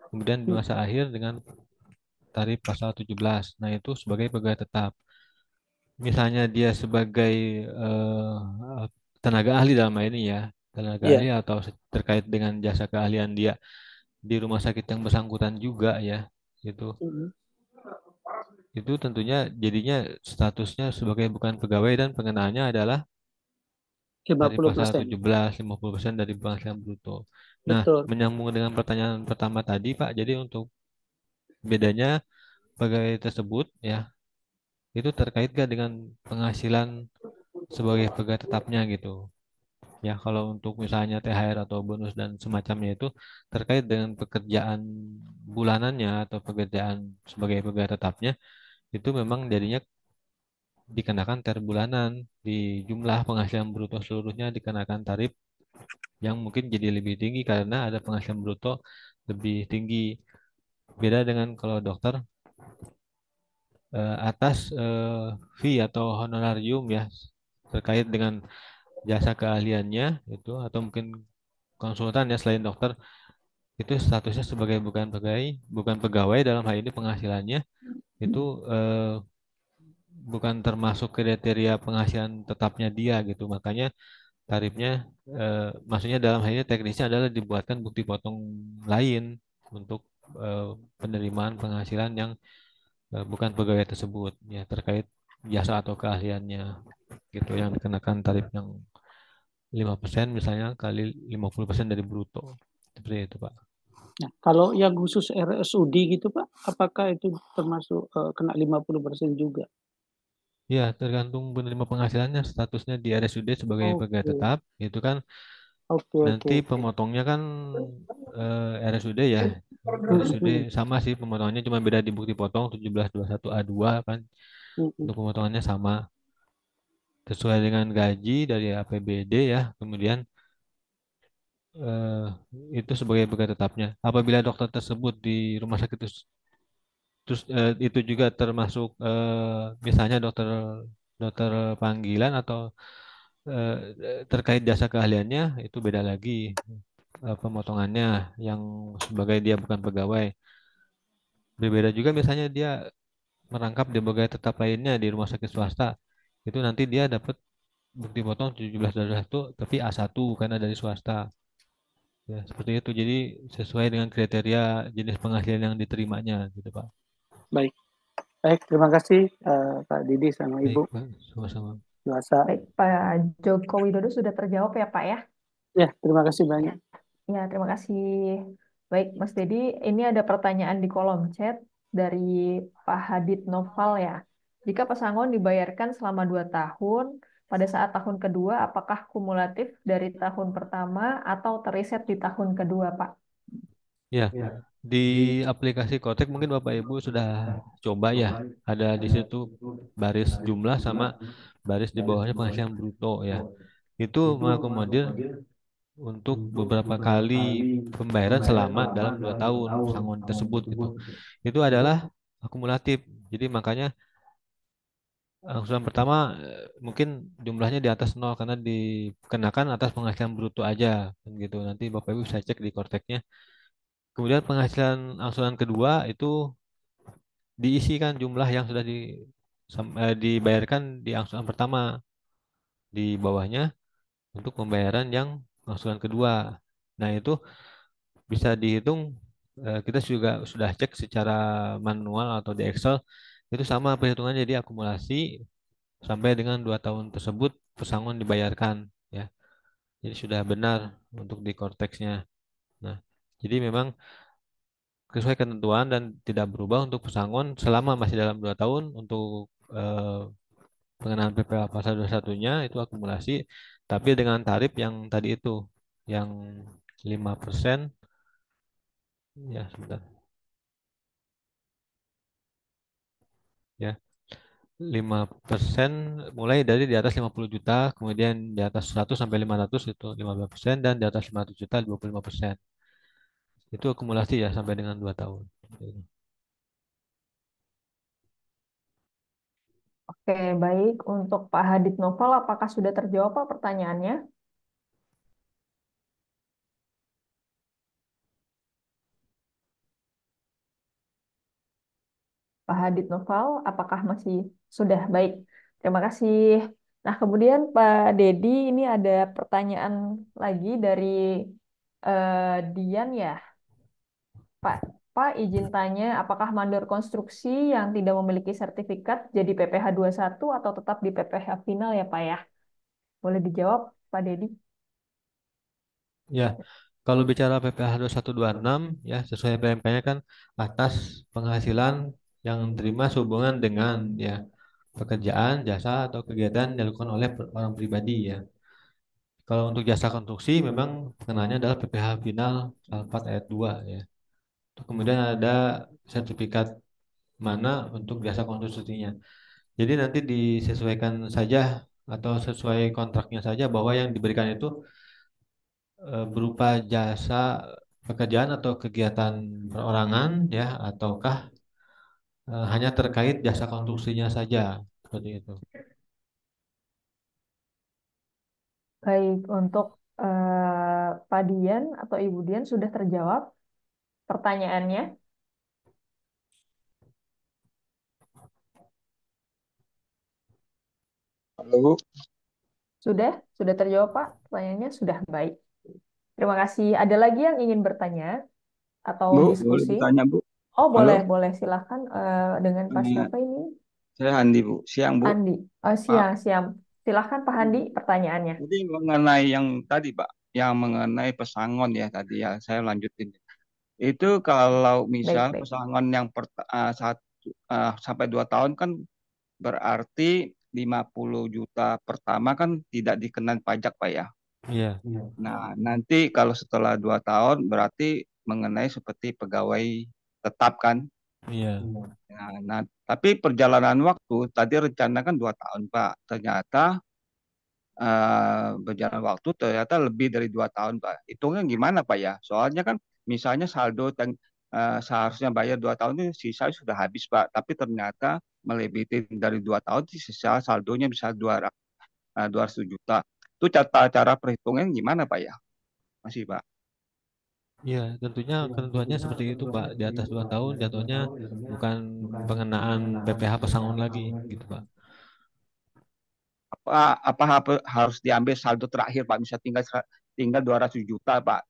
Kemudian di masa akhir dengan tarif pasal 17. Nah, itu sebagai pegawai tetap. Misalnya dia sebagai tenaga ahli dalam hal ini ya, tenaga ahli Iya. atau terkait dengan jasa keahlian dia di rumah sakit yang bersangkutan juga ya, itu itu tentunya jadinya statusnya sebagai bukan pegawai dan pengenaannya adalah dari pasal 50%. 17 50% dari penghasilan bruto. Nah, Betul. menyambung dengan pertanyaan pertama tadi Pak, jadi untuk bedanya pegawai tersebut ya itu terkait gak dengan penghasilan sebagai pegawai tetapnya gitu. Ya, kalau untuk misalnya THR atau bonus dan semacamnya itu terkait dengan pekerjaan bulanannya atau pekerjaan sebagai pegawai tetapnya itu memang jadinya dikenakan tarif bulanan di jumlah penghasilan bruto seluruhnya dikenakan tarif yang mungkin jadi lebih tinggi karena ada penghasilan bruto lebih tinggi. Beda dengan kalau dokter atas fee atau honorarium ya terkait dengan jasa keahliannya itu atau mungkin konsultan ya selain dokter itu statusnya sebagai bukan pegawai dalam hal ini penghasilannya itu bukan termasuk kriteria penghasilan tetapnya dia gitu makanya tarifnya maksudnya dalam hal ini teknisnya adalah dibuatkan bukti potong lain untuk eh, penerimaan penghasilan yang bukan pegawai tersebut ya terkait jasa atau keahliannya gitu yang dikenakan tarif yang 5% misalnya kali 50% dari bruto. Seperti itu, Pak. Nah, kalau yang khusus RSUD gitu Pak, apakah itu termasuk kena 50% juga? Ya, tergantung penerima penghasilannya, statusnya di RSUD sebagai pegawai Oke, tetap, itu kan oke, oke, nanti oke. pemotongnya kan RSUD ya. RSUD Mm-mm, sama sih pemotongannya, cuma beda di bukti potong 1721A2 kan. mm-mm. Untuk pemotongannya sama sesuai dengan gaji dari APBD ya. Kemudian eh, itu sebagai pegawai tetapnya. Apabila dokter tersebut di rumah sakit terus itu juga termasuk misalnya dokter dokter panggilan atau eh, terkait jasa keahliannya itu beda lagi pemotongannya yang sebagai dia bukan pegawai. Berbeda juga misalnya dia merangkap di pegawai tetap lainnya di rumah sakit swasta. Itu nanti dia dapat bukti potong 1721 tapi A1 karena dari swasta. Ya, seperti itu. Jadi sesuai dengan kriteria jenis penghasilan yang diterimanya gitu, Pak. Baik, baik. Terima kasih Pak Didi sama Baik, Ibu Pak. Sama-sama. Yuasa. Baik, Pak Joko Widodo sudah terjawab ya, Pak ya? Ya, terima kasih banyak. Ya, terima kasih. Baik, Mas Dedi, ini ada pertanyaan di kolom chat dari Pak Hadid Noval ya. Jika pesangon dibayarkan selama 2 tahun, pada saat tahun kedua, apakah kumulatif dari tahun pertama atau teriset di tahun kedua, Pak? Ya, di aplikasi Kotek mungkin Bapak Ibu sudah coba ya. Ada di situ baris jumlah sama baris di bawahnya penghasilan bruto ya. Itu mengakomodir untuk beberapa kali pembayaran selama dalam 2 tahun pesangon tersebut gitu. Itu adalah akumulatif. Jadi makanya angsuran pertama mungkin jumlahnya di atas nol karena dikenakan atas penghasilan bruto aja kan gitu. Nanti Bapak Ibu bisa cek di Korteknya. Kemudian penghasilan angsuran kedua itu diisikan jumlah yang sudah dibayarkan di angsuran pertama di bawahnya untuk pembayaran yang angsuran kedua. Nah, itu bisa dihitung kita juga sudah cek secara manual atau di Excel itu sama perhitungannya jadi akumulasi sampai dengan 2 tahun tersebut pesangon dibayarkan ya. Jadi sudah benar untuk di korteksnya. Nah, jadi memang sesuai ketentuan dan tidak berubah untuk pesangon selama masih dalam 2 tahun untuk pengenaan PPh pasal 21-nya itu akumulasi tapi dengan tarif yang tadi itu yang 5% ya sebentar ya 5% mulai dari di atas 50 juta kemudian di atas 100 sampai 500 itu 15% dan di atas 500 juta 25%. Itu akumulasi ya sampai dengan 2 tahun. Oke, baik. Untuk Pak Hadid Noval, apakah sudah terjawab Pak pertanyaannya? Pak Hadid Noval, apakah masih sudah baik? Terima kasih. Nah, kemudian Pak Dedi, ini ada pertanyaan lagi dari Dian ya. Pak, Pak izin tanya, apakah mandor konstruksi yang tidak memiliki sertifikat jadi PPh satu atau tetap di PPh final ya Pak ya? Boleh dijawab Pak Dedi? Ya, kalau bicara PPh 2126 ya sesuai PMK-nya kan atas penghasilan yang terima sehubungan dengan ya pekerjaan, jasa atau kegiatan yang dilakukan oleh orang pribadi ya. Kalau untuk jasa konstruksi memang pengenanya adalah PPh final pasal 4 ayat 2 ya. Terus kemudian ada sertifikat mana untuk jasa konstruksinya. Jadi nanti disesuaikan saja atau sesuai kontraknya saja bahwa yang diberikan itu berupa jasa pekerjaan atau kegiatan perorangan ya ataukah hanya terkait jasa konstruksinya saja seperti itu. Baik, untuk Pak Dian atau Ibu Dian sudah terjawab pertanyaannya? Halo Bu, Sudah terjawab Pak? Pertanyaannya sudah baik. Terima kasih. Ada lagi yang ingin bertanya atau Bu, boleh diskusi? bertanya Bu? Oh, Halo, boleh, boleh. Silahkan dengan Pak eh, siapa ini? saya Andi Bu. Siang Bu. Andi. Oh, Pak, siang, siang. Silahkan Pak Handi pertanyaannya. Jadi mengenai yang tadi, Pak, yang mengenai pesangon ya tadi ya, saya lanjutin. Itu kalau misal Baik, baik. pesangon yang sampai 2 tahun kan berarti 50 juta pertama kan tidak dikenain pajak, Pak ya. Iya, Nah, nanti kalau setelah 2 tahun berarti mengenai seperti pegawai tetap kan. iya. Nah, tapi perjalanan waktu tadi rencana kan 2 tahun, Pak. Ternyata berjalan waktu ternyata lebih dari 2 tahun, Pak. Hitungnya gimana, Pak ya? Soalnya kan misalnya saldo yang seharusnya bayar 2 tahun itu sisa sudah habis, Pak. Tapi ternyata melebihi dari 2 tahun sisa saldonya bisa 200 juta. Itu cara perhitungan gimana, Pak ya? Masih, Pak. Iya, tentunya ketentuannya seperti itu, Pak. Di atas 2 tahun jatuhnya bukan pengenaan PPh pesangon lagi, gitu, Pak. Apa harus diambil saldo terakhir, Pak? Bisa tinggal 200 juta, Pak.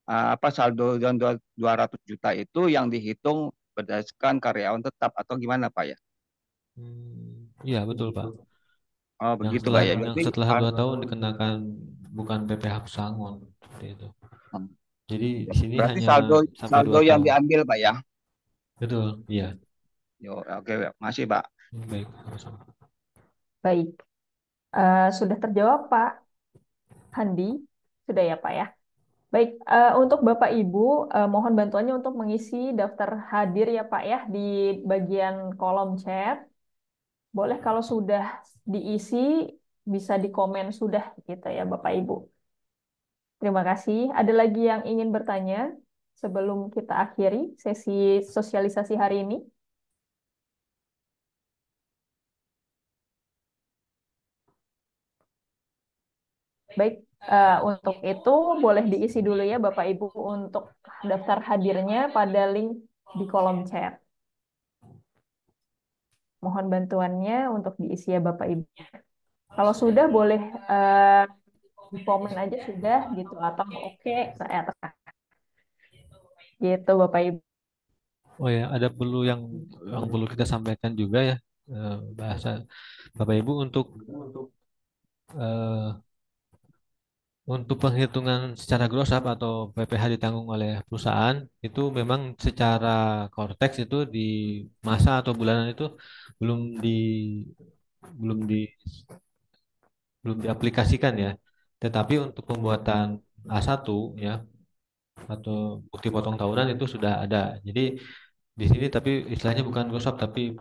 Apa saldo yang 200 juta itu yang dihitung berdasarkan karyawan tetap atau gimana, Pak ya? Iya, betul, Pak. Oh, begitu, Pak ya. Yang Berarti setelah 2 tahun dikenakan bukan PPh pesangon, seperti itu. Jadi di sini berarti hanya saldo sampai saldo dua yang tahun. diambil, Pak ya. Betul, iya. Yo, oke, masih, Pak. Baik, sama-sama. Baik. Sudah terjawab Pak Handi? Sudah ya Pak ya? Baik, untuk Bapak Ibu, mohon bantuannya untuk mengisi daftar hadir ya Pak ya di bagian kolom chat. Boleh kalau sudah diisi, bisa dikomen sudah gitu ya Bapak Ibu. Terima kasih. Ada lagi yang ingin bertanya sebelum kita akhiri sesi sosialisasi hari ini? Baik, untuk itu boleh diisi dulu ya Bapak Ibu untuk daftar hadirnya pada link di kolom chat. Mohon bantuannya untuk diisi ya Bapak Ibu. Kalau sudah boleh di komen aja sudah gitu atau oke saya terang. Gitu Bapak Ibu. Oh ya, ada yang perlu kita sampaikan juga ya, bahasa Bapak Ibu eh, untuk penghitungan secara gross up atau PPh ditanggung oleh perusahaan itu memang secara konteks itu di masa atau bulanan itu belum di belum di belum diaplikasikan ya. Tetapi untuk pembuatan A1 ya atau bukti potong tahunan itu sudah ada. Jadi di sini tapi istilahnya bukan gross up tapi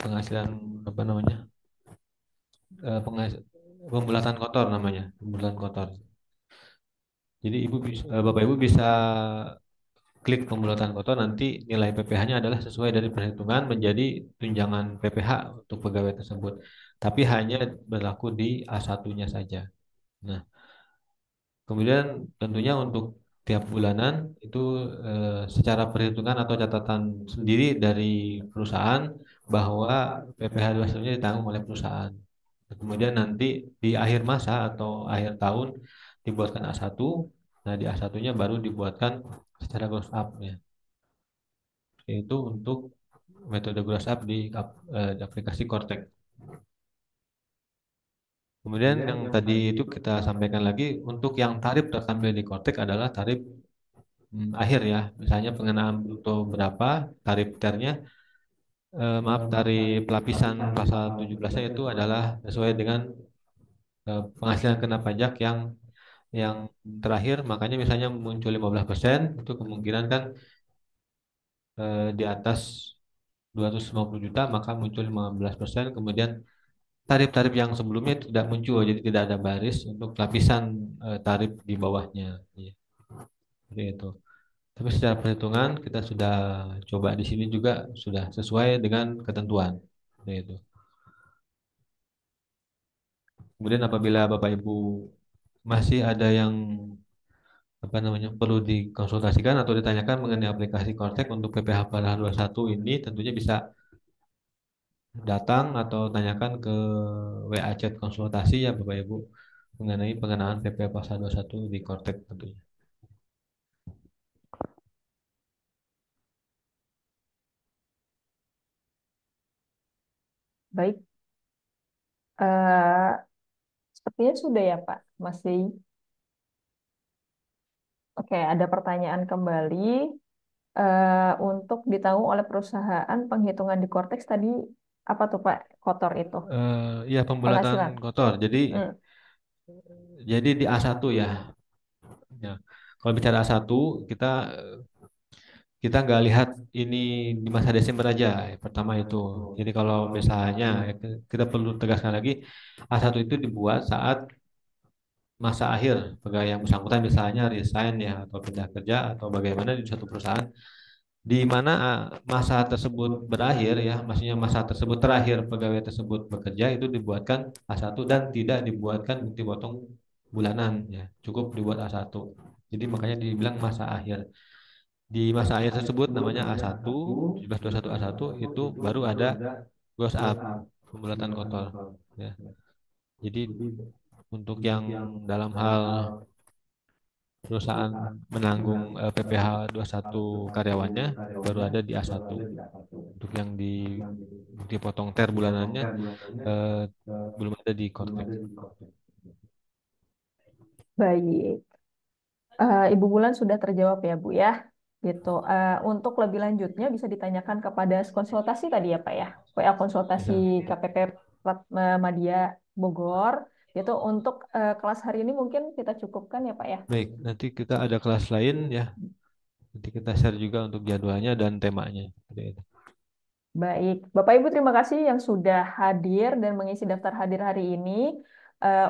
penghasilan apa namanya? Pembulatan kotor namanya, pembulatan kotor. Jadi Bapak Ibu bisa klik pembulatan kotor nanti nilai PPh-nya adalah sesuai dari perhitungan menjadi tunjangan PPh untuk pegawai tersebut. Tapi hanya berlaku di A1-nya saja. Nah, kemudian tentunya untuk tiap bulanan itu secara perhitungan atau catatan sendiri dari perusahaan bahwa PPh 21-nya ditanggung oleh perusahaan. Kemudian nanti di akhir masa atau akhir tahun dibuatkan A1. Nah, di A1-nya baru dibuatkan secara gross up ya. Yaitu untuk metode gross up di aplikasi Cortex. Kemudian yang tadi itu kita sampaikan lagi untuk yang tarif tertampil di Cortex adalah tarif akhir ya. Misalnya pengenaan bruto berapa, tarif ternya, maaf tarif lapisan pasal 17-nya itu adalah sesuai dengan penghasilan kena pajak yang terakhir, makanya misalnya muncul 15% itu kemungkinan kan di atas 250 juta maka muncul 15%, kemudian tarif-tarif yang sebelumnya tidak muncul, jadi tidak ada baris untuk lapisan tarif di bawahnya. Ya, seperti itu. Tapi secara perhitungan kita sudah coba di sini juga sudah sesuai dengan ketentuan. Seperti itu. Kemudian apabila Bapak Ibu masih ada yang apa namanya perlu dikonsultasikan atau ditanyakan mengenai aplikasi Cortex untuk PPh pada 21 ini tentunya bisa datang atau tanyakan ke WA chat konsultasi ya Bapak Ibu mengenai pengenaan PP pasal 21 di Cortex tentunya. Baik, Eh, Sepertinya sudah ya Pak, masih. Oke, ada pertanyaan kembali. Untuk ditanggung oleh perusahaan penghitungan di Cortex tadi apa tuh Pak? Kotor itu Ya, pembulatan penghasilan. kotor. Jadi Hmm. di A1 ya. Ya. Kalau bicara A1, kita kita nggak lihat ini di masa Desember aja. Pertama itu. Jadi kalau misalnya kita perlu tegaskan lagi, A1 itu dibuat saat masa akhir pegawai yang bersangkutan misalnya resign ya atau pindah kerja atau bagaimana di suatu perusahaan di mana masa tersebut berakhir ya, maksudnya masa tersebut terakhir pegawai tersebut bekerja itu dibuatkan A1 dan tidak dibuatkan bukti potong bulanan ya, cukup dibuat A1. Jadi makanya dibilang masa akhir. Di masa akhir tersebut namanya A1, 1721 A1 itu baru ada gross up, pembulatan kotor ya. Jadi untuk yang dalam hal perusahaan menanggung PPh 21 karyawannya baru ada di A1. Untuk yang dipotong ter bulanannya eh, belum ada di Cortex. Baik. Ibu Bulan sudah terjawab ya Bu ya. Gitu. Untuk lebih lanjutnya bisa ditanyakan kepada konsultasi tadi ya Pak ya. WA konsultasi Ya, KPP Madya Bogor. Gitu. Untuk kelas hari ini mungkin kita cukupkan ya Pak ya. baik. Nanti kita ada kelas lain ya. Nanti kita share juga untuk jadwalnya dan temanya. Seperti itu. Baik, Bapak Ibu terima kasih yang sudah hadir dan mengisi daftar hadir hari ini.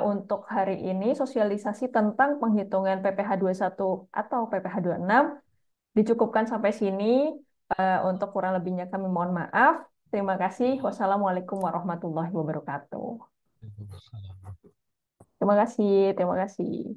Untuk hari ini sosialisasi tentang penghitungan PPh satu atau PPh enam dicukupkan sampai sini. Untuk kurang lebihnya kami mohon maaf. Terima kasih. Wassalamualaikum warahmatullahi wabarakatuh. Terima kasih, terima kasih.